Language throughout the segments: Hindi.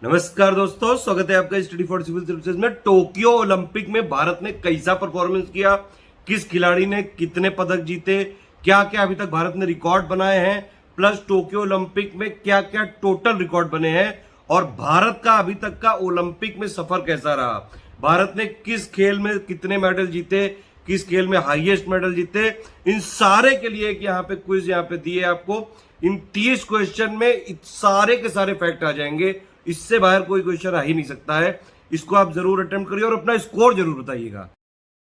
नमस्कार दोस्तों, स्वागत है आपका स्टडी फॉर सिविल सर्विसेज में। टोक्यो ओलंपिक में भारत ने कैसा परफॉर्मेंस किया, किस खिलाड़ी ने कितने पदक जीते, क्या क्या अभी तक भारत ने रिकॉर्ड बनाए हैं, प्लस टोक्यो ओलंपिक में क्या क्या टोटल रिकॉर्ड बने हैं और भारत का अभी तक का ओलंपिक में सफर कैसा रहा, भारत ने किस खेल में कितने मेडल जीते, किस खेल में हाईएस्ट मेडल जीते, इन सारे के लिए एक यहाँ पे क्विज यहाँ पे दिए आपको। इन 30 क्वेश्चन में सारे के सारे फैक्ट आ जाएंगे, इससे बाहर कोई क्वेश्चन आ ही नहीं सकता है। इसको आप जरूर अटेम्प्ट करिए और अपना स्कोर जरूर बताइएगा।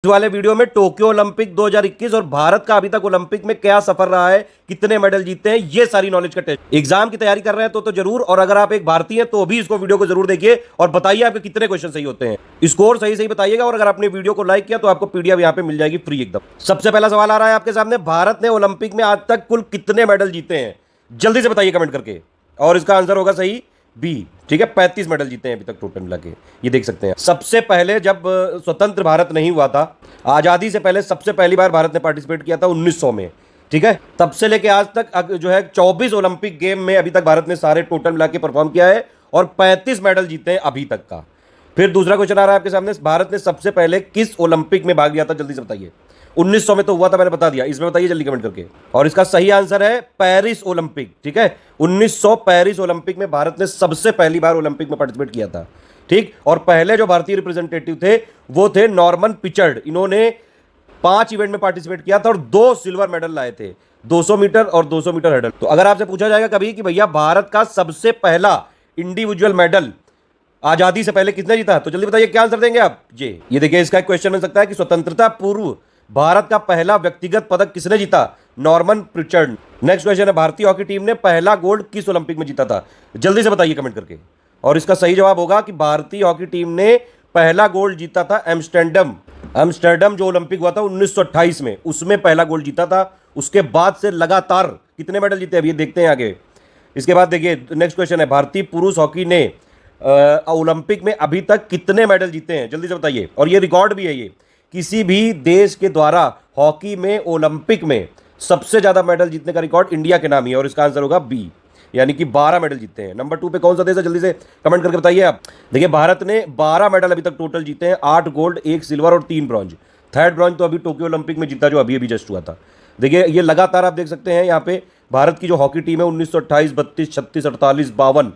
इस वाले वीडियो में टोक्यो ओलंपिक 2021 और भारत का अभी तक ओलंपिक में क्या सफर रहा है, कितने मेडल जीते हैं, ये सारी नॉलेज का टेस्ट। एग्जाम की तैयारी कर रहे हैं तो जरूर, और अगर आप एक भारतीय हैं तो भी इसको वीडियो को जरूर देखिए और बताइए आपके कितने क्वेश्चन सही होते हैं। स्कोर सही सही बताइएगा और अगर आपने वीडियो को लाइक किया तो आपको पीडीएफ यहाँ पे मिल जाएगी फ्री एकदम। सबसे पहला सवाल आ रहा है आपके सामने, भारत ने ओलंपिक में आज तक कुल कितने मेडल जीते हैं? जल्दी से बताइए कमेंट करके, और इसका आंसर होगा सही बी। ठीक है, 35 मेडल जीते हैं अभी तक टोटल मिला के, ये देख सकते हैं। सबसे पहले जब स्वतंत्र भारत नहीं हुआ था, आजादी से पहले सबसे पहली बार भारत ने पार्टिसिपेट किया था 1900 में। ठीक है, तब से लेके आज तक जो है 24 ओलंपिक गेम में अभी तक भारत ने सारे टोटल मिला के परफॉर्म किया है और 35 मेडल जीते हैं अभी तक का। फिर दूसरा क्वेश्चन आ रहा है आपके सामने, भारत ने सबसे पहले किस ओलंपिक में भाग लिया था? जल्दी से बताइए। 1900 में तो हुआ था, मैंने बता दिया, इसमें बताइए जल्दी कमेंट करके। और इसका सही आंसर है पेरिस ओलंपिक। ठीक है, 1900 पेरिस ओलंपिक में भारत ने सबसे पहली बार ओलंपिक में पार्टिसिपेट किया था। ठीक, और पहले जो भारतीय रिप्रेजेंटेटिव थे वो थे नॉर्मन पिचर्ड। इन्होंने 5 इवेंट में पार्टिसिपेट किया था और 2 सिल्वर मेडल लाए थे, 200 मीटर और 200 मीटर हर्डल। तो अगर आपसे पूछा जाएगा कभी कि भैया भारत का सबसे पहला इंडिविजुअल मेडल आजादी से पहले किसने जीता, तो जल्दी बताइए क्या आंसर देंगे आप? ये देखिए, इसका एक क्वेश्चन बन सकता है कि स्वतंत्रता पूर्व भारत का पहला व्यक्तिगत पदक किसने जीता? Norman Pritchard. नेक्स्ट क्वेश्चन है, भारतीय हॉकी टीम ने पहला गोल्ड किस ओलंपिक में जीता था? जल्दी से बताइए कमेंट करके। और इसका सही जवाब होगा कि भारतीय हॉकी टीम ने पहला गोल्ड जीता था एम्स्टर्डम जो ओलंपिक हुआ था 1928 में, उसमें पहला गोल्ड जीता था। उसके बाद से लगातार कितने मेडल जीते अभी देखते हैं आगे। इसके बाद देखिए नेक्स्ट क्वेश्चन है, भारतीय पुरुष हॉकी ने ओलंपिक में अभी तक कितने मेडल जीते हैं? जल्दी से बताइए। और ये रिकॉर्ड भी है, ये किसी भी देश के द्वारा हॉकी में ओलंपिक में सबसे ज्यादा मेडल जीतने का रिकॉर्ड इंडिया के नाम ही है, और इसका आंसर होगा बी, यानी कि 12 मेडल जीते हैं। नंबर 2 पे कौन सा देश है? जल्दी से कमेंट करके बताइए आप। देखिए, भारत ने 12 मेडल अभी तक टोटल जीते हैं, 8 गोल्ड, 1 सिल्वर और 3 ब्रॉन्ज। थर्ड ब्रॉन्ज तो अभी टोक्यो ओलंपिक में जीता, जो अभी अभी जस्ट हुआ था। देखिए, ये लगातार आप देख सकते हैं यहाँ पे भारत की जो हॉकी टीम है 1928, 32, 36, 48, 52,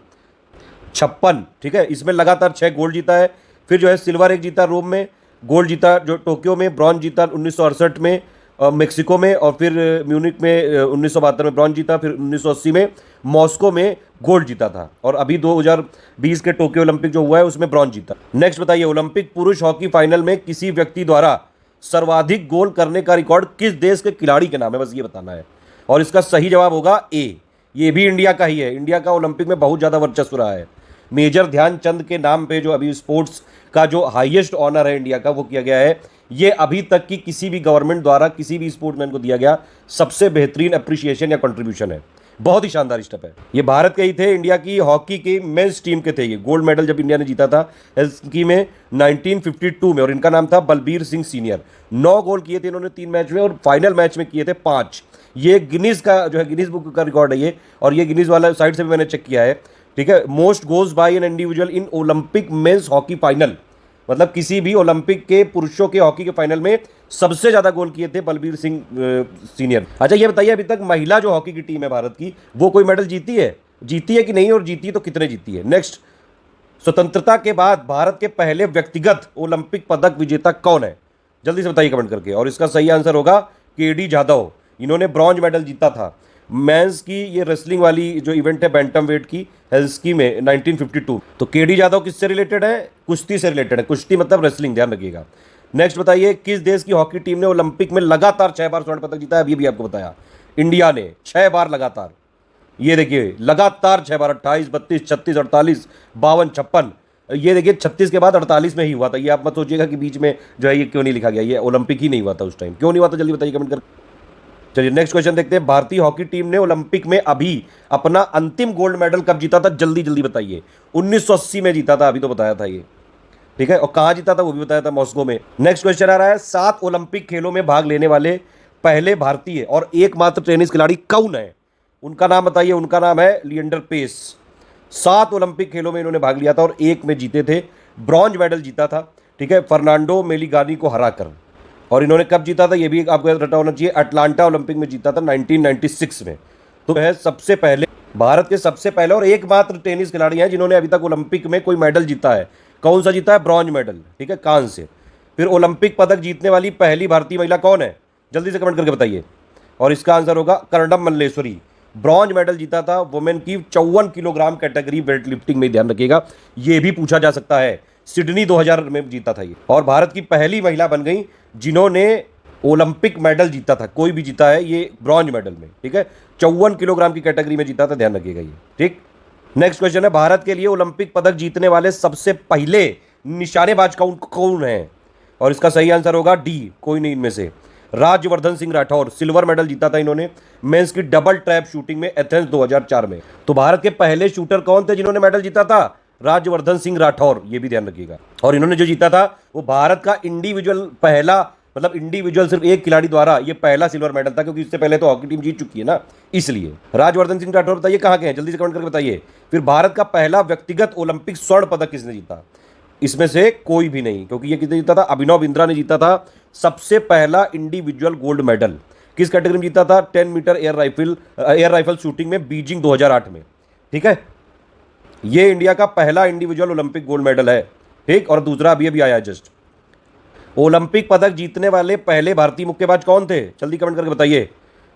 56। ठीक है, इसमें लगातार 6 गोल्ड जीता है। फिर जो है सिल्वर 1 जीता रोम में, गोल्ड जीता जो टोक्यो में, ब्रॉन्ज जीता 1968 में मेक्सिको में, और फिर म्यूनिक में 1972 में ब्रॉन्ज जीता, फिर 1980 में मॉस्को में गोल्ड जीता था, और अभी 2020 के टोक्यो ओलंपिक जो हुआ है उसमें ब्रॉन्ज जीता। नेक्स्ट बताइए, ओलंपिक पुरुष हॉकी फाइनल में किसी व्यक्ति द्वारा सर्वाधिक गोल करने का रिकॉर्ड किस देश के खिलाड़ी के नाम है? बस ये बताना है, और इसका सही जवाब होगा ए, ये भी इंडिया का ही है। इंडिया का ओलंपिक में बहुत ज़्यादा वर्चस्व रहा है। मेजर ध्यानचंद के नाम पे जो अभी स्पोर्ट्स का जो हाईएस्ट ऑनर है इंडिया का, वो किया गया है। ये अभी तक की किसी भी गवर्नमेंट द्वारा किसी भी स्पोर्ट्समैन को दिया गया सबसे बेहतरीन अप्रिसिएशन या कंट्रीब्यूशन है। बहुत ही शानदार स्टेप है। ये भारत के ही थे, इंडिया की हॉकी की मेंस टीम के थे। ये गोल्ड मेडल जब इंडिया ने जीता था हॉकी में 1952 में, और इनका नाम था बलबीर सिंह सीनियर। 9 गोल किए थे इन्होंने 3 मैच में, और फाइनल मैच में किए थे 5। ये गिनीज का जो है, गिनीज बुक का रिकॉर्ड है ये, और ये गिनीज वाला साइड से भी मैंने चेक किया है। ठीक है, most goals by an individual in Olympic men's hockey final, मतलब किसी भी ओलंपिक के पुरुषों के हॉकी के फाइनल में सबसे ज्यादा गोल किए थे बलबीर सिंह सीनियर। अच्छा, ये बताइए अभी तक महिला जो हॉकी की टीम है भारत की, वो कोई मेडल जीती है कि नहीं, और जीती तो कितने जीती है? नेक्स्ट, स्वतंत्रता के बाद भारत के पहले व्यक्तिगत ओलंपिक पदक विजेता कौन है? जल्दी से बताइए कमेंट करके, और इसका सही आंसर होगा केडी जाधव। इन्होंने ब्रॉन्ज मेडल जीता था मेंस की ये रेसलिंग वाली जो इवेंट है बैंटम वेट की, हेल्सिंकी में 1952। तो केडी जाधव किससे रिलेटेड है? कुश्ती से रिलेटेड है। कुश्ती मतलब रेसलिंग, ध्यान रखिएगा। नेक्स्ट बताइए, किस देश की हॉकी टीम ने ओलंपिक में लगातार 6 बार स्वर्ण पदक जीता है? अभी भी आपको बताया, इंडिया ने 6 बार लगातार। ये देखिए, लगातार 6 बार, 28, 32, 36, 48, 52, 56। ये देखिए 36 के बाद 48 में ही हुआ था। ये आप मत सोचिएगा कि बीच में जो है ये क्यों नहीं लिखा गया, ये ओलंपिक ही नहीं हुआ था उस टाइम। क्यों नहीं हुआ था जल्दी बताइए कमेंट कर। चलिए नेक्स्ट क्वेश्चन देखते हैं, भारतीय हॉकी टीम ने ओलंपिक में अभी अपना अंतिम गोल्ड मेडल कब जीता था? जल्दी जल्दी बताइए। 1980 में जीता था, अभी तो बताया था ये। ठीक है, और कहां जीता था वो भी बताया था, मॉस्को में। नेक्स्ट क्वेश्चन आ रहा है, 7 ओलंपिक खेलों में भाग लेने वाले पहले भारतीय और एकमात्र टेनिस खिलाड़ी कौन है? उनका नाम बताइए। उनका नाम है लिएंडर पेस। 7 ओलंपिक खेलों में इन्होंने भाग लिया था और एक में जीते थे, ब्रॉन्ज मेडल जीता था, ठीक है, फर्नांडो मेलिगानी को हराकर। और इन्होंने कब जीता था ये भी आपको रटा होना चाहिए, अटलांटा ओलंपिक में जीता था 1996 में। तो है सबसे पहले, भारत के सबसे पहले और एकमात्र टेनिस खिलाड़ी हैं जिन्होंने अभी तक ओलंपिक में कोई मेडल जीता है। कौन सा जीता है? ब्रॉन्ज मेडल, ठीक है, कांस्य। फिर ओलंपिक पदक जीतने वाली पहली भारतीय महिला कौन है? जल्दी से कमेंट करके बताइए। और इसका आंसर होगा कर्णम मल्लेश्वरी। ब्रॉन्ज मेडल जीता था वुमेन की 54 किलोग्राम कैटेगरी वेट लिफ्टिंग में, ध्यान रखिएगा, ये भी पूछा जा सकता है। सिडनी 2000 में जीता था ये। और भारत की पहली महिला बन गई जिन्होंने ओलंपिक मेडल जीता था, कोई भी जीता है ये ब्रॉन्ज मेडल में, ठीक है, 54 किलोग्राम की कैटेगरी में जीता था, ध्यान रखिएगा ये, ठीक। नेक्स्ट क्वेश्चन है, भारत के लिए ओलंपिक पदक जीतने वाले सबसे पहले निशानेबाज कौन है? और इसका सही आंसर होगा डी, कोई नहीं इनमें से, राज्यवर्धन सिंह राठौर। सिल्वर मेडल जीता था इन्होंने मेंस की डबल ट्रैप शूटिंग में एथेंस 2004 में। तो भारत के पहले शूटर कौन थे जिन्होंने मेडल जीता था? राज्यवर्धन सिंह राठौर, ये भी ध्यान रखिएगा। और इन्होंने जो जीता था वो भारत का इंडिविजुअल पहला, मतलब इंडिविजुअल सिर्फ एक खिलाड़ी द्वारा ये पहला सिल्वर मेडल था, क्योंकि इससे पहले तो हॉकी टीम जीत चुकी है ना, इसलिए। राज्यवर्धन सिंह राठौर बताइए कहां के हैं, जल्दी से कमेंट करके बताइए। फिर भारत का पहला व्यक्तिगत ओलंपिक स्वर्ण पदक किसने जीता? इसमें से कोई भी नहीं, क्योंकि ये किसने जीता था? अभिनव बिंद्रा ने जीता था सबसे पहला इंडिविजुअल गोल्ड मेडल। किस कैटेगरी में जीता था? 10 मीटर एयर राइफल शूटिंग में बीजिंग 2008 में, ठीक है। ये इंडिया का पहला इंडिविजुअल ओलंपिक गोल्ड मेडल है, ठीक। और दूसरा अभी अभी आया जस्ट। ओलंपिक पदक जीतने वाले पहले भारतीय मुक्केबाज कौन थे? जल्दी कमेंट करके बताइए।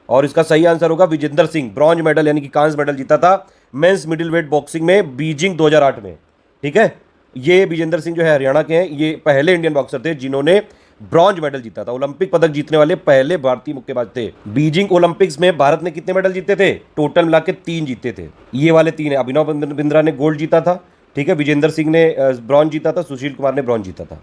और इसका सही आंसर होगा विजेंदर सिंह। ब्रॉन्ज मेडल यानी कि कांस्य मेडल जीता था मेंस मिडिल वेट बॉक्सिंग में बीजिंग 2008 में, ठीक है। ये विजेंदर सिंह जो है हरियाणा के हैं, ये पहले इंडियन बॉक्सर थे जिन्होंने ब्रॉन्ज मेडल जीता था। ओलंपिक पदक जीतने वाले पहले भारतीय मुक्केबाज थे। बीजिंग ओलंपिक्स में भारत ने कितने मेडल जीते थे? टोटल मिला के 3 जीते थे, ये वाले 3 है। अभिनव बिंद्रा ने गोल्ड जीता था, ठीक है, विजेंदर सिंह ने ब्रॉन्ज जीता था, सुशील कुमार ने ब्रॉन्ज जीता था।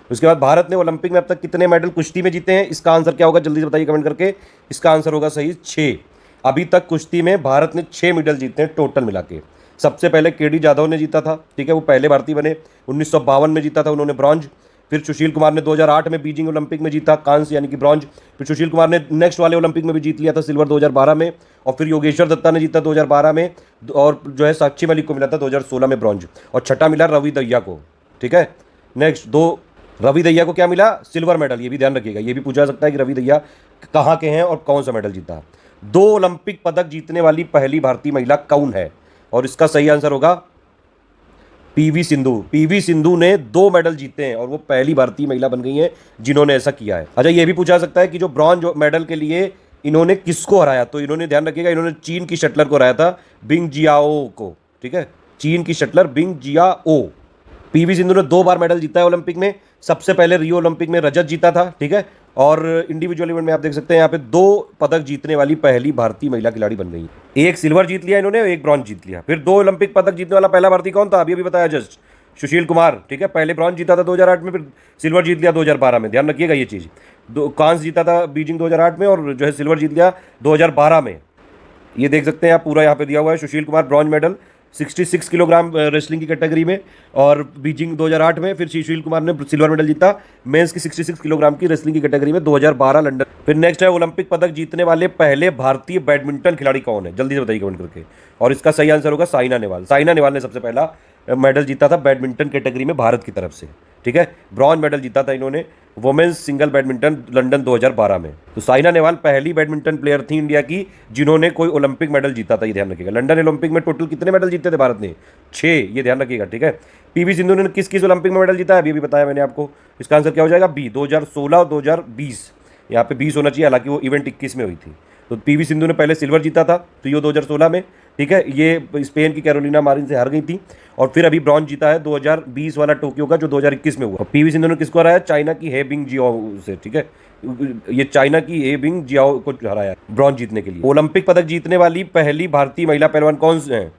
उसके बाद भारत ने ओलंपिक में अब तक कितने मेडल कुश्ती में जीते हैं? इसका आंसर क्या होगा जल्दी से बताइए कमेंट करके। इसका आंसर होगा सही 6। अभी तक कुश्ती में भारत ने 6 मेडल जीते हैं टोटल मिला के। सबसे पहले केडी जाधव ने जीता था, ठीक है, वो पहले भारतीय बने, 1952 में जीता था उन्होंने ब्रॉन्ज। फिर सुशील कुमार ने 2008 में बीजिंग ओलंपिक में जीता कांस्य यानी कि ब्रॉन्ज। फिर सुशील कुमार ने नेक्स्ट वाले ओलंपिक में भी जीत लिया था सिल्वर 2012 में। और फिर योगेश्वर दत्ता ने जीता 2012 में, और जो है साक्षी मलिक को मिला था 2016 में ब्रॉन्ज। और छठा मिला रवि दहिया को, ठीक है। नेक्स्ट 2 रवि दहिया को क्या मिला? सिल्वर मेडल, ये भी ध्यान रखिएगा, ये भी पूछा सकता है कि रवि दहिया कहाँ के हैं और कौन सा मेडल जीता। 2 ओलंपिक पदक जीतने वाली पहली भारतीय महिला कौन है? और इसका सही आंसर होगा पीवी सिंधु। पीवी सिंधु ने 2 मेडल जीते हैं और वो पहली भारतीय महिला बन गई हैं जिन्होंने ऐसा किया है। अच्छा, ये भी पूछा सकता है कि जो ब्रॉन्ज मेडल के लिए इन्होंने किसको हराया? तो इन्होंने, ध्यान रखिएगा, इन्होंने चीन की शटलर को हराया था, बिंग जियाओ को, ठीक है, चीन की shuttler Bing Jiao. PV Sindhu ने 2 बार मेडल जीता है ओलंपिक में। सबसे पहले रियो ओलंपिक में रजत जीता था, ठीक है। और इंडिविजुअल इवेंट में आप देख सकते हैं यहाँ पे 2 पदक जीतने वाली पहली भारतीय महिला खिलाड़ी बन गई। एक सिल्वर जीत लिया इन्होंने, एक ब्रॉन्ज जीत लिया। फिर 2 ओलंपिक पदक जीतने वाला पहला भारतीय कौन था? अभी अभी बताया जस्ट, सुशील कुमार, ठीक है, पहले ब्रॉन्ज जीता था 2008 में, फिर सिल्वर जीत लिया 2012 में, ध्यान रखिएगा ये चीज़। कांस्य जीता था बीजिंग 2008 में और जो है सिल्वर जीत लिया 2012 में। ये देख सकते हैं आप, पूरा यहाँ पे दिया हुआ है। Sushil Kumar bronze medal 66 kilogram wrestling की कैटेगरी में और बीजिंग 2008 में। फिर सुशील कुमार ने सिल्वर मेडल जीता मेंस की 66 किलोग्राम की रेसलिंग की कैटेगरी में 2012 लंदन। फिर नेक्स्ट है, ओलंपिक पदक जीतने वाले पहले भारतीय बैडमिंटन खिलाड़ी कौन है? जल्दी से बताइए कमेंट करके। और इसका सही आंसर होगा साइना नेहवाल। साइना नेहवाल ने सबसे पहला मेडल जीता था बैडमिंटन कैटेगरी में भारत की तरफ से, ठीक है। ब्रॉन्ज मेडल जीता था इन्होंने वुमेन्स सिंगल बैडमिंटन लंदन 2012 में। तो साइना नेहवाल पहली बैडमिंटन प्लेयर थी इंडिया की जिन्होंने कोई ओलंपिक मेडल जीता था, ये ध्यान रखिएगा। लंदन ओलंपिक में टोटल कितने मेडल जीते थे भारत ने? 6, ये ध्यान रखिएगा, ठीक है। पीवी सिंधु ने किस किस ओलंपिक में मेडल जीता है? अभी भी बताया मैंने आपको। इसका आंसर क्या हो जाएगा? बी, 2016 और 2020। यहाँ पे 20 होना चाहिए, हालांकि वो इवेंट 21 में हुई थी। तो पीवी सिंधु ने पहले सिल्वर जीता था रियो 2016 में, ठीक है, ये स्पेन की कैरोलिना मारिन से हार गई थी। और फिर अभी ब्रॉन्ज जीता है 2020 वाला टोक्यो का, जो 2021 में हुआ। पीवी सिंधु ने किसको हराया? चाइना की हे बिंग जियाओ से, ठीक है, ये चाइना की हे बिंग जियाओ को हराया ब्रॉन्ज जीतने के लिए। ओलंपिक पदक जीतने वाली पहली भारतीय महिला पहलवान कौन से हैं?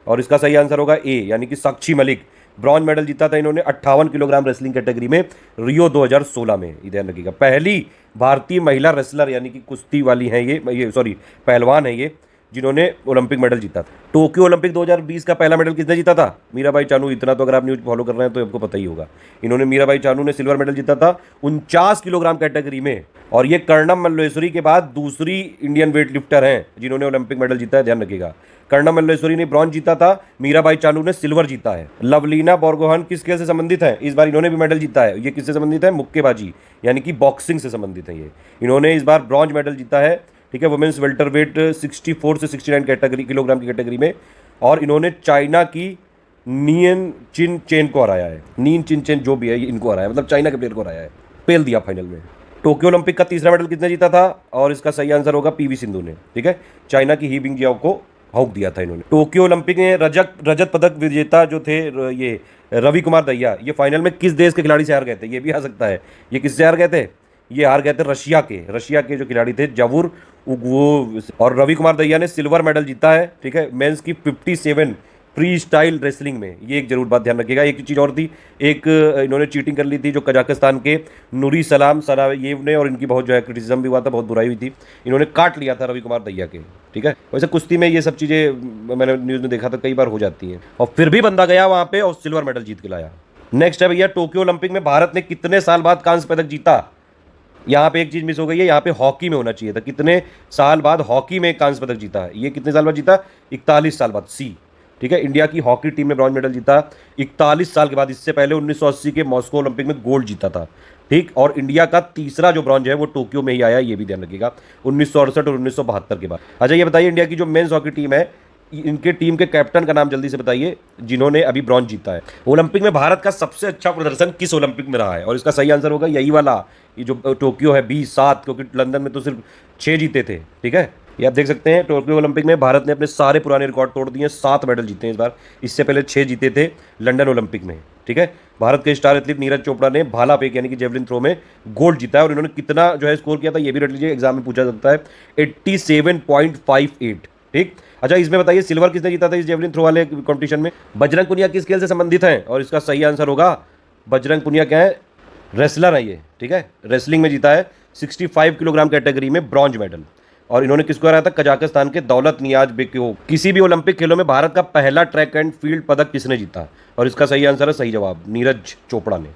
और इसका सही आंसर होगा ए, यानी कि साक्षी मलिक। ब्रॉन्ज मेडल जीता था इन्होंने 58 किलोग्राम रेसलिंग कैटेगरी में रियो 2016 में, ध्यान रखिएगा। पहली भारतीय महिला रेसलर यानी कि कुश्ती वाली हैं ये सॉरी पहलवान है ये, जिन्होंने ओलंपिक मेडल जीता था। टोक्यो ओलंपिक 2020 का पहला मेडल किसने जीता था? मीराबाई चानू। इतना तो अगर आप न्यूज फॉलो कर रहे हैं तो आपको पता ही होगा। इन्होंने मीराबाई चानू ने सिल्वर मेडल जीता था 49 किलोग्राम कैटेगरी में। और ये कर्णम मल्लेश्वरी के बाद दूसरी इंडियन वेट लिफ्टर हैं जिन्होंने ओलंपिक मेडल जीता है, ध्यान रखिएगा। कर्णम मल्लेश्वरी ने ब्रॉन्ज जीता था, मीराबाई चानू ने सिल्वर जीता है। लवलीना बोरगोहन किस खेल से संबंधित है? इस बार इन्होंने भी मेडल जीता है। ये किससे संबंधित है? मुक्केबाजी यानी कि बॉक्सिंग से संबंधित है ये। इन्होंने इस बार ब्रॉन्ज मेडल जीता है, ठीक है, वुमेन्स वेल्टर वेट 64 से 69 कैटेगरी किलोग्राम की कैटेगरी में। और इन्होंने चाइना की नियन चिन चेन को हराया है। नीन चिन चेन जो भी है, इनको हराया, मतलब चाइना के प्लेयर को हराया है, पेल दिया फाइनल में। टोक्यो ओलंपिक का तीसरा मेडल किसने जीता था? और इसका सही आंसर होगा पीवी सिंधु ने, ठीक है। चाइना की ही बिंगजियाओ को हौक दिया था इन्होंने। टोक्यो ओलंपिक में रजत पदक विजेता जो थे ये रवि कुमार दहिया, ये फाइनल में किस देश के खिलाड़ी से हार गए थे? ये भी आ सकता है। ये किससे हार गए थे? ये हार गए थे रशिया के जो खिलाड़ी थे जावुर उगवो। और रवि कुमार दहिया ने सिल्वर मेडल जीता है, ठीक है, मेंस की 57 फ्री स्टाइल रेसलिंग में। ये एक जरूर बात ध्यान रखिएगा। एक चीज़ और थी, एक इन्होंने चीटिंग कर ली थी जो कजाकिस्तान के नूरी सलाम सरायेव ने, और इनकी बहुत जो है क्रिटिसिज्म भी हुआ था, बहुत बुराई हुई थी। इन्होंने काट लिया था रवि कुमार दहिया के, ठीक है। वैसे कुश्ती में ये सब चीज़ें मैंने न्यूज़ में देखा था कई बार हो जाती हैं, और फिर भी बंदा गया वहाँ पे और सिल्वर मेडल जीत के लाया। नेक्स्ट है भैया, टोक्यो ओलंपिक में भारत ने कितने साल बाद कांस्य पदक जीता? यहाँ पे एक चीज मिस हो गई है, यहाँ पे हॉकी में होना चाहिए था। कितने साल बाद हॉकी में कांस्य पदक जीता है? ये कितने साल बाद जीता? 41 साल बाद, सी, ठीक है। इंडिया की हॉकी टीम ने ब्रॉन्ज मेडल जीता 41 साल के बाद। इससे पहले 1980 के मॉस्को ओलंपिक में गोल्ड जीता था, ठीक। और इंडिया का तीसरा जो ब्रॉन्ज है वो टोक्यो में ही आया, ये भी ध्यान रखिएगा, 1968 और 1972 के बाद। अच्छा ये बताइए, इंडिया की जो मेंस हॉकी टीम है, इनके टीम के कैप्टन का नाम जल्दी से बताइए जिन्होंने अभी ब्रॉन्ज जीता है। ओलंपिक में भारत का सबसे अच्छा प्रदर्शन किस ओलंपिक में रहा है? और इसका सही आंसर होगा यही वाला, ये जो टोक्यो है 20-7, क्योंकि लंदन में तो सिर्फ 6 जीते थे, ठीक है। ये आप देख सकते हैं टोक्यो ओलंपिक में भारत ने अपने सारे पुराने रिकॉर्ड तोड़ दिए, 7 मेडल जीते हैं इस बार। इससे पहले 6 जीते थे लंदन ओलंपिक में, ठीक है। भारत के स्टार एथलीट नीरज चोपड़ा ने भाला फेंक यानी कि जेवलिन थ्रो में गोल्ड जीता है, और इन्होंने कितना जो है स्कोर किया था ये भी रट लीजिए, एग्जाम में पूछा जाता है, 87.58, ठीक। अच्छा इसमें बताइए सिल्वर किसने जीता था इस जेवलिन थ्रो वाले कंपटीशन में? बजरंग पुनिया किस खेल से संबंधित हैं? और इसका सही आंसर होगा, बजरंग पुनिया क्या है? रेसलर है ये, ठीक है। रेसलिंग में जीता है 65 किलोग्राम कैटेगरी में ब्रॉन्ज मेडल। और इन्होंने किसको हराया था? कजाकिस्तान के दौलत नियाज बेको। किसी भी ओलंपिक खेलों में भारत का पहला ट्रैक एंड फील्ड पदक किसने जीता? और इसका सही आंसर है, सही जवाब, नीरज चोपड़ा ने,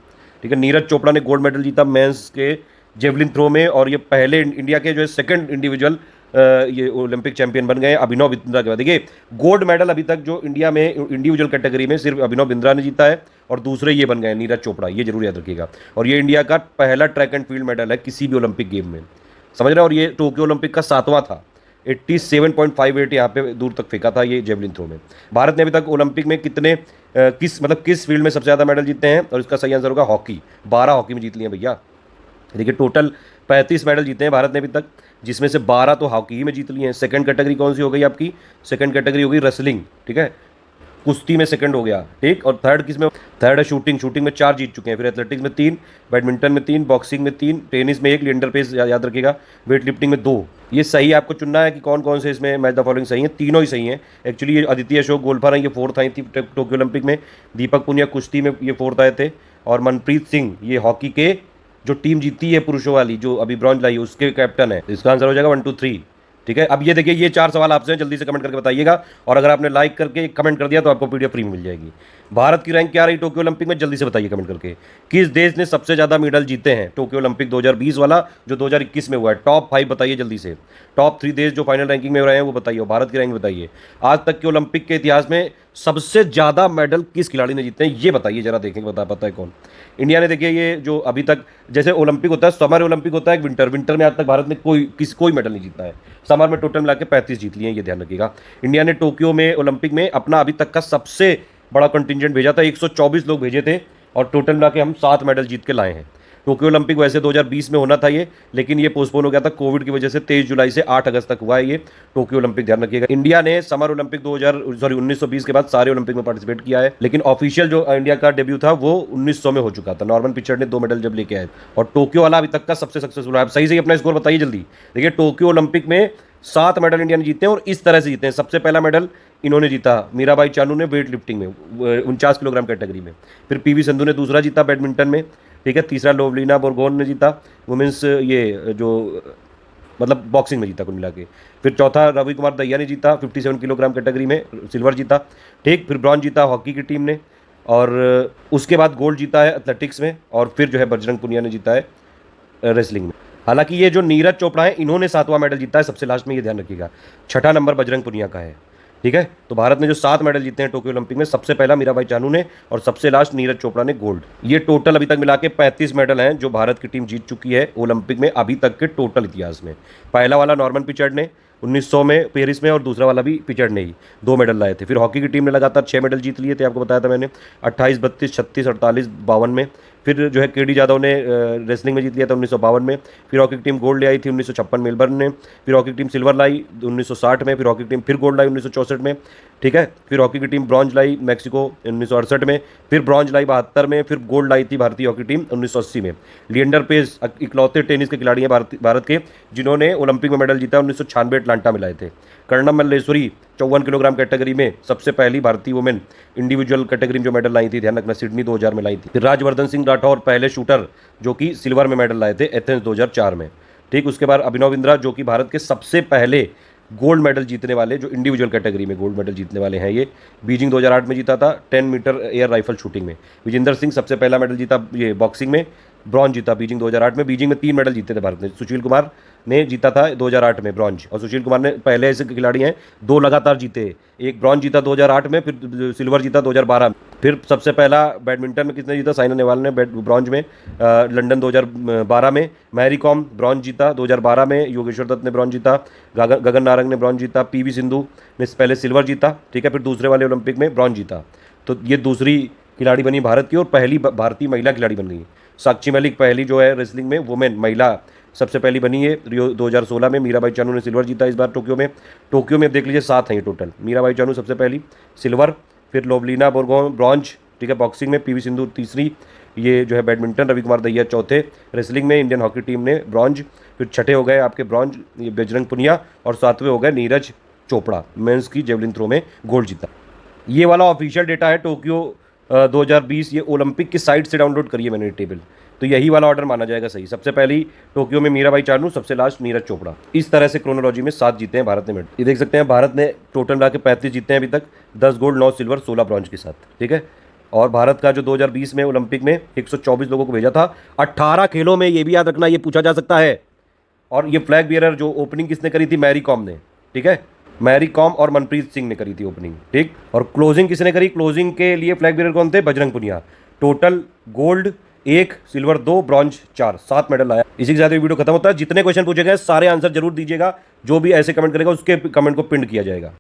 ठीक है। नीरज चोपड़ा ने गोल्ड मेडल जीता मेंस के जेवलिन थ्रो में, और ये पहले इंडिया के जो है सेकंड इंडिविजुअल ये ओलंपिक चैंपियन बन गए अभिनव बिंद्रा के बाद। देखिए गोल्ड मेडल अभी तक जो इंडिया में इंडिविजुअल कैटेगरी में सिर्फ अभिनव बिंद्रा ने जीता है, और दूसरे ये बन गए नीरज चोपड़ा, ये जरूर याद रखिएगा। और ये इंडिया का पहला ट्रैक एंड फील्ड मेडल है किसी भी ओलंपिक गेम में, समझ रहे हैं। और ये टोक्यो ओलंपिक का 7वां था, 87.58 यहाँ पे दूर तक फेंका था ये जेवलिन थ्रो में। भारत ने अभी तक ओलंपिक में कितने किस फील्ड में सबसे ज़्यादा मेडल जीते हैं? और इसका सही आंसर होगा हॉकी, 12 हॉकी में जीत लिए भैया। देखिए टोटल 35 मेडल जीते हैं भारत ने अभी तक, जिसमें से 12 तो हॉकी ही में जीत लिए हैं। सेकंड कैटेगरी कौन सी हो गई आपकी? सेकंड कैटेगरी हो गई रेसलिंग, ठीक है, कुश्ती में सेकंड हो गया, ठीक। और थर्ड किस में? थर्ड है शूटिंग में 4 जीत चुके हैं। फिर एथलेटिक्स में 3, बैडमिंटन में 3, बॉक्सिंग में 3, टेनिस में 1, लिएंडर पेस याद रखिएगा, वेट लिफ्टिंग में 2। ये सही आपको चुनना है कि कौन कौन से इसमें मैच द फॉलोइंग सही हैं, तीनों ही सही हैं एक्चुअली। ये अदिति अशोक गोल्फर हैं, ये 4th आई थी टोक्यो ओलंपिक में। दीपक पुनिया कुश्ती में ये 4th आए थे, और मनप्रीत सिंह ये हॉकी के जो टीम जीती है पुरुषों वाली जो अभी ब्रॉन्ज लाई उसके कैप्टन है। इसका आंसर हो जाएगा 1 2 3, ठीक है। अब ये देखिए ये 4 सवाल आपसे जल्दी से कमेंट करके बताइएगा, और अगर आपने लाइक करके कमेंट कर दिया तो आपको पीडीएफ फ्री में मिल जाएगी। भारत की रैंक क्या रही टोक्यो ओलंपिक में? जल्दी से बताइए कमेंट करके। किस देश ने सबसे ज़्यादा मेडल जीते हैं टोक्यो ओलंपिक 2020 वाला जो 2021 में हुआ है? टॉप 5 बताइए जल्दी से। टॉप 3 देश जो फाइनल रैंकिंग में रहे हैं वो बताइए, भारत की रैंक बताइए। आज तक के ओलंपिक के इतिहास में सबसे ज़्यादा मेडल किस खिलाड़ी ने जीते हैं ये बताइए, जरा देखेंगे पता है कौन। इंडिया ने देखिए ये जो अभी तक जैसे ओलंपिक होता है, समर ओलंपिक होता है, एक विंटर में आज तक भारत ने कोई मेडल नहीं जीता है। समर में टोटल मिला के 35 जीत लिए हैं, ये ध्यान रखिएगा। इंडिया ने टोक्यो में ओलंपिक में अपना अभी तक का सबसे बड़ा कंटिंजेंट भेजा था, 124 लोग भेजे थे, और टोटल मिला के हम 7 मेडल जीत के लाए हैं। टोक्यो ओलंपिक वैसे 2020 में होना था ये, लेकिन ये पोस्टपोन हो गया था कोविड की वजह से। 23 जुलाई से 8 अगस्त तक हुआ है ये टोक्यो ओलंपिक, ध्यान रखिएगा। इंडिया ने समर ओलंपिक 1920 के बाद सारे ओलंपिक में पार्टिसिपेट किया है, लेकिन ऑफिशियल जो इंडिया का डेब्यू था वो 1900 में हो चुका था। नॉर्मन पिचर्ड ने 2 मेडल जब लेके आए, और टोक्यो वाला अभी तक का सबसे सक्सेसफुल है। सही से अपना स्कोर बताइए जल्दी। देखिए टोक्यो ओलंपिक में 7 मेडल इंडिया ने जीते हैं, और इस तरह से जीते हैं। सबसे पहला मेडल इन्होंने जीता मीराबाई चानू ने वेट लिफ्टिंग में 49 किलोग्राम कैटेगरी में। फिर पीवी संधू ने दूसरा जीता बैडमिंटन में, ठीक है। तीसरा लोवलीना बोरगोहन ने जीता वुमेंस ये जो मतलब बॉक्सिंग में जीता कुल मिला के। फिर चौथा रवि कुमार दहिया ने जीता 57 किलोग्राम कैटेगरी में, सिल्वर जीता। ठीक, फिर ब्रॉन्ज जीता हॉकी की टीम ने, और उसके बाद गोल्ड जीता है एथलेटिक्स में, और फिर जो है बजरंग पुनिया ने जीता है रेसलिंग में। हालांकि ये जो नीरज चोपड़ा है इन्होंने 7वां मेडल जीता है सबसे लास्ट में, ये ध्यान रखिएगा। छठा नंबर बजरंग पुनिया का है। ठीक है, तो भारत ने जो 7 मेडल जीते हैं टोक्यो ओलंपिक में, सबसे पहला मीराबाई चानू ने और सबसे लास्ट नीरज चोपड़ा ने गोल्ड। ये टोटल अभी तक मिला के 35 मेडल हैं जो भारत की टीम जीत चुकी है ओलंपिक में अभी तक के टोटल इतिहास में। पहला वाला नॉर्मन पिचर्ड ने 1900 में पेरिस में, और दूसरा वाला भी पिचर्ड ने ही 2 मेडल लाए थे। फिर हॉकी की टीम ने लगातार 6 मेडल जीत लिए थे, आपको बताया था मैंने, 28, 32, 36, 48, 52 में। फिर जो है केडी यादव ने रेसलिंग में जीत लिया था 1952 में। फिर हॉकी की टीम गोल्ड ले आई थी 1956 मेलबर्न में। फिर हॉकी की टीम सिल्वर लाई 1960 में। फिर हॉकी की टीम फिर गोल्ड लाई 1964 में। ठीक है, फिर हॉकी की टीम ब्रॉन्ज लाई मैक्सिको 1968 में। फिर ब्रॉन्ज लाई 72 में। फिर गोल्ड लाई थी भारतीय हॉकी टीम 1980 में। लिएंडर पेस इकलौते टेनिस के खिलाड़ी हैं भारत के जिन्होंने ओलंपिक में मेडल जीता 1996 अटलांटा में लाए थे। कर्णम मल्लेश्वरी 54 किलोग्राम कैटेगरी में सबसे पहली भारतीय वुमेन इंडिविजुअल कैटेगरी में जो मेडल लाई थी, ध्यान रखना, सिडनी 2000 में लाई थी। फिर राजवर्धन सिंह राठौर पहले शूटर जो कि सिल्वर में मेडल लाए थे एथेंस 2004 में। ठीक, उसके बाद अभिनव बिंद्रा जो कि भारत के सबसे पहले गोल्ड मेडल जीतने वाले, जो इंडिविजुअल कैटेगरी में गोल्ड मेडल जीतने वाले हैं, ये बीजिंग 2008 में जीता था 10 मीटर एयर राइफल शूटिंग में। विजेंदर सिंह सबसे पहला मेडल जीता ये बॉक्सिंग में, ब्रॉन्ज जीता बीजिंग 2008 में। बीजिंग में 3 मेडल जीते थे भारत ने। सुशील कुमार ने जीता था 2008 में ब्रॉन्ज, और सुशील कुमार ने पहले ऐसे खिलाड़ी हैं 2 लगातार जीते। एक ब्रॉन्ज जीता 2008 में, फिर सिल्वर जीता 2012 में। फिर सबसे पहला बैडमिंटन में किसने जीता, साइना नेहवाल ने ब्रॉन्ज में लंदन 2012 में। मैरी कॉम ब्रॉन्ज जीता 2012 में। योगेश्वर दत्त ने ब्रॉन्ज जीता। गगन नारंग ने ब्रॉन्ज जीता। पीवी सिंधु ने पहले सिल्वर जीता, ठीक है, फिर दूसरे वाले ओलंपिक में ब्रॉन्ज जीता। तो ये दूसरी खिलाड़ी बनी भारत की, और पहली भारतीय महिला खिलाड़ी बन गई। साक्षी मलिक पहली जो है रेसलिंग में वुमेन महिला सबसे पहली बनी है रियो 2016 में। मीराबाई चानू ने सिल्वर जीता इस बार टोक्यो में। टोक्यो में देख लीजिए 7 हैं ये टोटल। मीराबाई चानू सबसे पहली सिल्वर, फिर लोवलीना बोरगोन ब्रॉन्ज, ठीक है, बॉक्सिंग में पीवी सिंधु तीसरी, ये जो है बैडमिंटन रवि कुमार दहिया चौथे, रेसलिंग में इंडियन हॉकी टीम ने ब्रॉन्ज, फिर छठे हो गए आपके ब्रॉन्ज ये बजरंग पुनिया, और 7वें हो गए नीरज चोपड़ा मेंस की जेवलिन थ्रो में गोल्ड जीता। ये वाला ऑफिशियल डेटा है टोक्यो 2020, ये ओलंपिक की साइट से डाउनलोड करिए मैंने टेबल, तो यही वाला ऑर्डर माना जाएगा सही। सबसे पहली टोक्यो में मीराबाई चानू, सबसे लास्ट नीरज चोपड़ा। इस तरह से क्रोनोलॉजी में 7 जीते हैं भारत ने मेडल। ये देख सकते हैं भारत ने टोटल मिला के 35 जीते हैं अभी तक, 10 गोल्ड 9 सिल्वर 16 ब्रॉन्ज के साथ, ठीक है। और भारत का जो 2020 में ओलंपिक में 124 लोगों को भेजा था 18 खेलों में, ये भी याद रखना, ये पूछा जा सकता है। और ये फ्लैग बियरर जो ओपनिंग किसने करी थी, मैरी कॉम ने, ठीक है, मैरी कॉम और मनप्रीत सिंह ने करी थी ओपनिंग, ठीक। और क्लोजिंग किसने करी, क्लोजिंग के लिए फ्लैग बियरर कौन थे, Bajrang Punia. Total gold 1, silver 2, bronze 4, 7 medal आया। इसी के साथ वीडियो खत्म होता है। जितने क्वेश्चन पूछे गए सारे आंसर जरूर दीजिएगा, जो भी ऐसे कमेंट करेगा उसके कमेंट को पिन किया जाएगा।